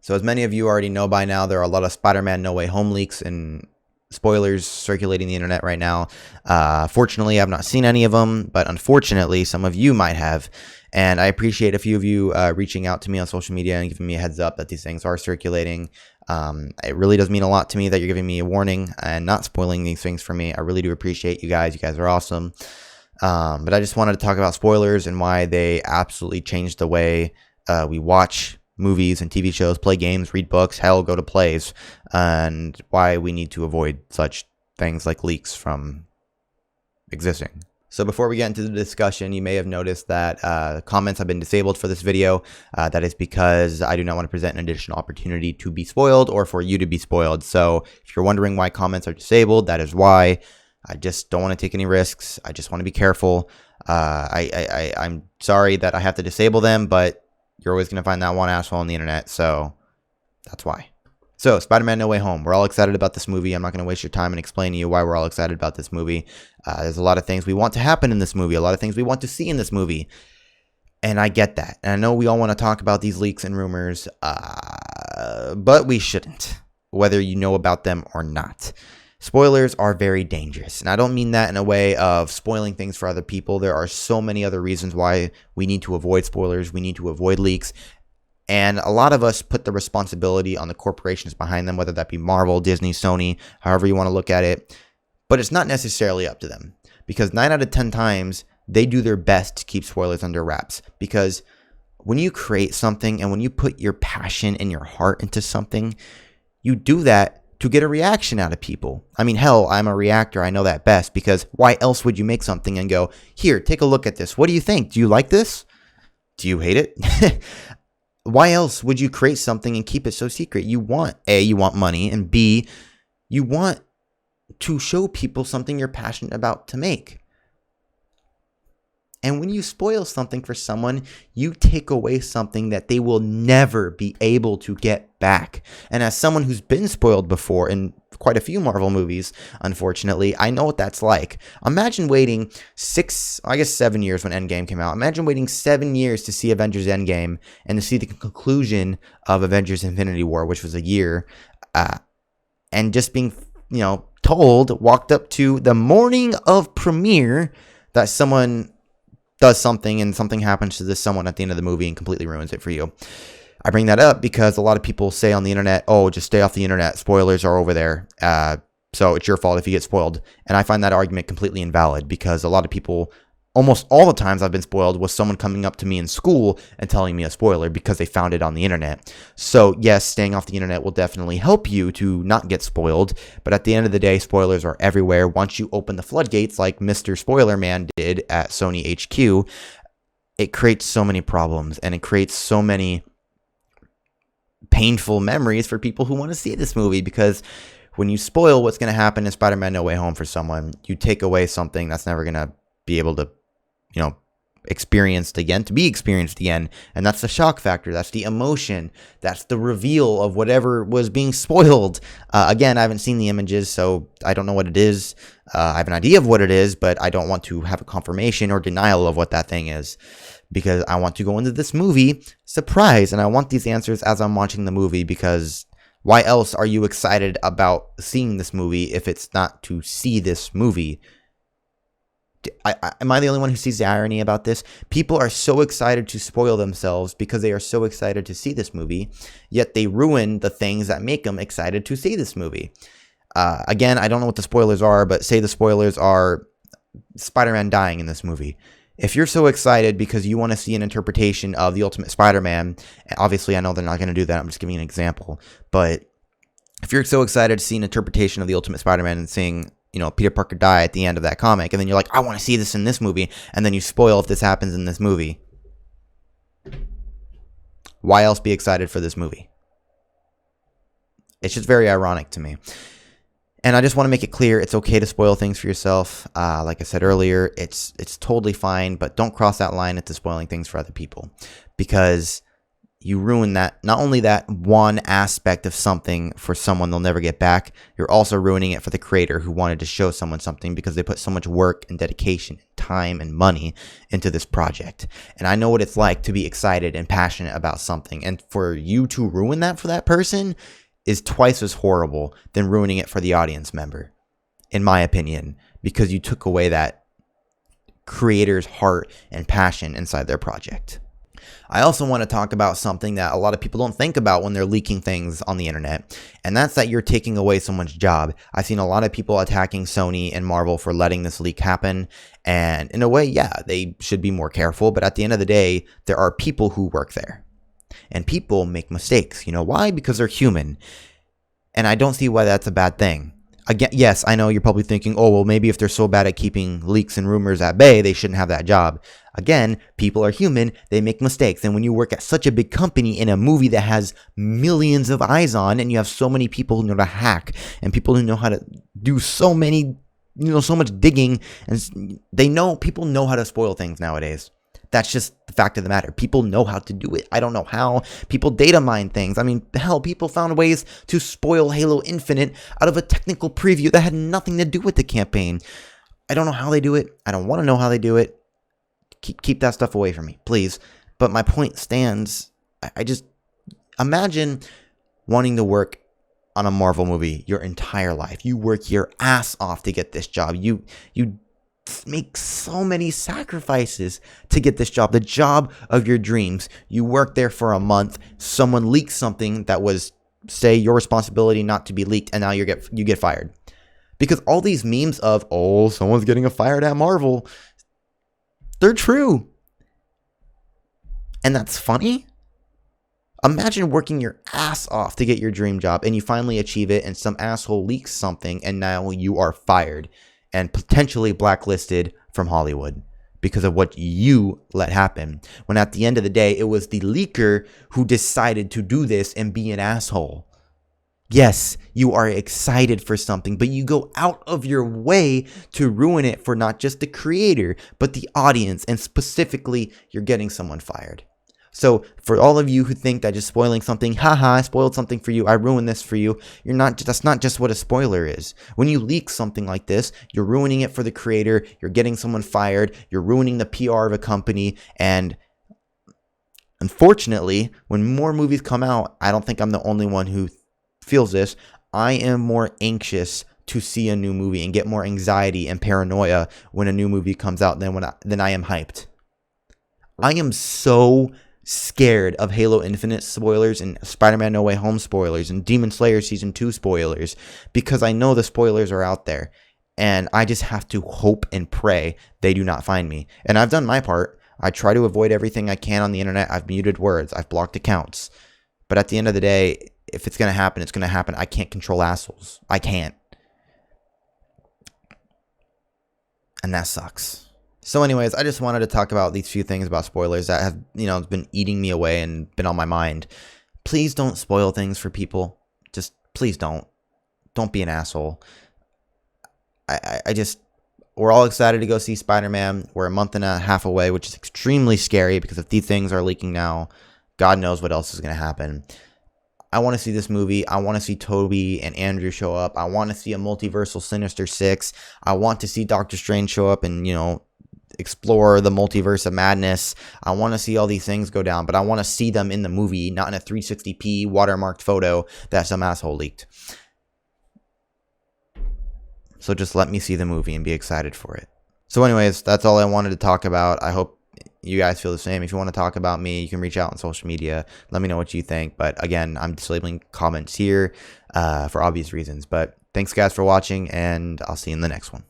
So as many of you already know by now, there are a lot of Spider-Man No Way Home leaks and spoilers circulating the internet right now. Fortunately, I've not seen any of them, but unfortunately, some of you might have. And I appreciate a few of you reaching out to me on social media and giving me a heads up that these things are circulating. It really does mean a lot to me that you're giving me a warning and not spoiling these things for me. I really do appreciate you guys. You guys are awesome. But I just wanted to talk about spoilers and why they absolutely changed the way we watch movies and TV shows, play games, read books, hell, go to plays, and why we need to avoid such things like leaks from existing. So before we get into the discussion, you may have noticed that comments have been disabled for this video. That is because I do not want to present an additional opportunity to be spoiled or for you to be spoiled. So if you're wondering why comments are disabled, that is why. I just don't want to take any risks. I just want to be careful. I'm sorry that I have to disable them, but you're always going to find that one asshole on the internet, so that's why. So, Spider-Man No Way Home. We're all excited about this movie. I'm not going to waste your time and explain to you why we're all excited about this movie. There's a lot of things we want to happen in this movie, a lot of things we want to see in this movie, and I get that. And I know we all want to talk about these leaks and rumors, but we shouldn't, whether you know about them or not. Spoilers are very dangerous, and I don't mean that in a way of spoiling things for other people. There are so many other reasons why we need to avoid spoilers, we need to avoid leaks, and a lot of us put the responsibility on the corporations behind them, whether that be Marvel, Disney, Sony, however you want to look at it, but it's not necessarily up to them, because 9 out of 10 times, they do their best to keep spoilers under wraps, because when you create something and when you put your passion and your heart into something, you do that to get a reaction out of people. I mean, hell, I'm a reactor. I know that best, because why else would you make something and go, here, take a look at this. What do you think? Do you like this? Do you hate it? Why else would you create something and keep it so secret? You want, A, you want money, and B, you want to show people something you're passionate about to make. And when you spoil something for someone, you take away something that they will never be able to get back. And as someone who's been spoiled before in quite a few Marvel movies, unfortunately, I know what that's like. Imagine waiting 7 years when Endgame came out. Imagine waiting 7 years to see Avengers Endgame and to see the conclusion of Avengers Infinity War, which was a year, and just being, told, walked up to the morning of premiere that someone does something and something happens to this someone at the end of the movie and completely ruins it for you. I bring that up because a lot of people say on the internet, oh, just stay off the internet. Spoilers are over there. So it's your fault if you get spoiled. And I find that argument completely invalid, because a lot of people, almost all the times I've been spoiled was someone coming up to me in school and telling me a spoiler because they found it on the internet. So yes, staying off the internet will definitely help you to not get spoiled. But at the end of the day, spoilers are everywhere. Once you open the floodgates like Mr. Spoiler Man did at Sony HQ, it creates so many problems and it creates so many painful memories for people who want to see this movie, because when you spoil what's going to happen in Spider-Man No Way Home for someone, you take away something that's never going to be able to experienced again, and that's the shock factor, that's the emotion, that's the reveal of whatever was being spoiled. Again, I haven't seen the images, so I don't know what it is. I have an idea of what it is, but I don't want to have a confirmation or denial of what that thing is, because I want to go into this movie surprised, and I want these answers as I'm watching the movie, because why else are you excited about seeing this movie if it's not to see this movie? Am I the only one who sees the irony about this? People are so excited to spoil themselves because they are so excited to see this movie, yet they ruin the things that make them excited to see this movie. Again, I don't know what the spoilers are, but say the spoilers are Spider-Man dying in this movie. If you're so excited because you want to see an interpretation of the Ultimate Spider-Man, obviously I know they're not going to do that, I'm just giving you an example, but if you're so excited to see an interpretation of the Ultimate Spider-Man and seeing Peter Parker die at the end of that comic, and then you're like, I want to see this in this movie, and then you spoil if this happens in this movie. Why else be excited for this movie? It's just very ironic to me. And I just want to make it clear, it's okay to spoil things for yourself. Like I said earlier, it's totally fine, but don't cross that line into spoiling things for other people. Because you ruin that, not only that one aspect of something for someone they'll never get back, you're also ruining it for the creator who wanted to show someone something because they put so much work and dedication, time and money into this project. And I know what it's like to be excited and passionate about something. And for you to ruin that for that person is twice as horrible than ruining it for the audience member, in my opinion, because you took away that creator's heart and passion inside their project. I also want to talk about something that a lot of people don't think about when they're leaking things on the internet, and that's that you're taking away someone's job. I've seen a lot of people attacking Sony and Marvel for letting this leak happen, and in a way, yeah, they should be more careful, but at the end of the day, there are people who work there, and people make mistakes. You know why? Because they're human, and I don't see why that's a bad thing. Again, yes, I know you're probably thinking, oh, well, maybe if they're so bad at keeping leaks and rumors at bay, they shouldn't have that job. Again, people are human. They make mistakes. And when you work at such a big company in a movie that has millions of eyes on, and you have so many people who know how to hack and people who know how to do so many, so much digging, and people know how to spoil things nowadays. That's just the fact of the matter. People know how to do it. I don't know how. People data mine things. I mean, hell, people found ways to spoil Halo Infinite out of a technical preview that had nothing to do with the campaign. I don't know how they do it. I don't want to know how they do it. Keep that stuff away from me, please. But my point stands. I just imagine wanting to work on a Marvel movie your entire life. You work your ass off to get this job. You make so many sacrifices to get this job, the job of your dreams. You work there for a month. Someone leaks something that was, say, your responsibility not to be leaked, and now you get fired. Because all these memes of, oh, someone's getting fired at Marvel, they're true. And that's funny. Imagine working your ass off to get your dream job, and you finally achieve it, and some asshole leaks something, and now you are fired and potentially blacklisted from Hollywood because of what you let happen. When at the end of the day, it was the leaker who decided to do this and be an asshole. Yes, you are excited for something, but you go out of your way to ruin it for not just the creator, but the audience, and specifically, you're getting someone fired. So for all of you who think that just spoiling something, haha, I spoiled something for you, I ruined this for you, that's not just what a spoiler is. When you leak something like this, you're ruining it for the creator, you're getting someone fired, you're ruining the PR of a company, and unfortunately, when more movies come out, I don't think I'm the only one who feels this, I am more anxious to see a new movie and get more anxiety and paranoia when a new movie comes out than I am hyped. I am so scared of Halo Infinite spoilers and Spider-Man No Way Home spoilers and Demon Slayer Season 2 spoilers because I know the spoilers are out there, and I just have to hope and pray they do not find me. And I've done my part. I try to avoid everything I can on the internet. I've muted words. I've blocked accounts. But at the end of the day, if it's going to happen, it's going to happen. I can't control assholes. I can't. And that sucks. So anyways, I just wanted to talk about these few things about spoilers that have, been eating me away and been on my mind. Please don't spoil things for people. Just please don't. Don't be an asshole. We're all excited to go see Spider-Man. We're a month and a half away, which is extremely scary because if these things are leaking now, God knows what else is going to happen. I want to see this movie. I want to see Toby and Andrew show up. I want to see a multiversal Sinister Six. I want to see Doctor Strange show up and, explore the multiverse of madness. I want to see all these things go down, but I want to see them in the movie, not in a 360p watermarked photo that some asshole leaked. So just let me see the movie and be excited for it. So anyways, that's all I wanted to talk about. I hope you guys feel the same. If you want to talk about me, you can reach out on social media. Let me know what you think. But again, I'm disabling comments here for obvious reasons. But thanks guys for watching, and I'll see you in the next one.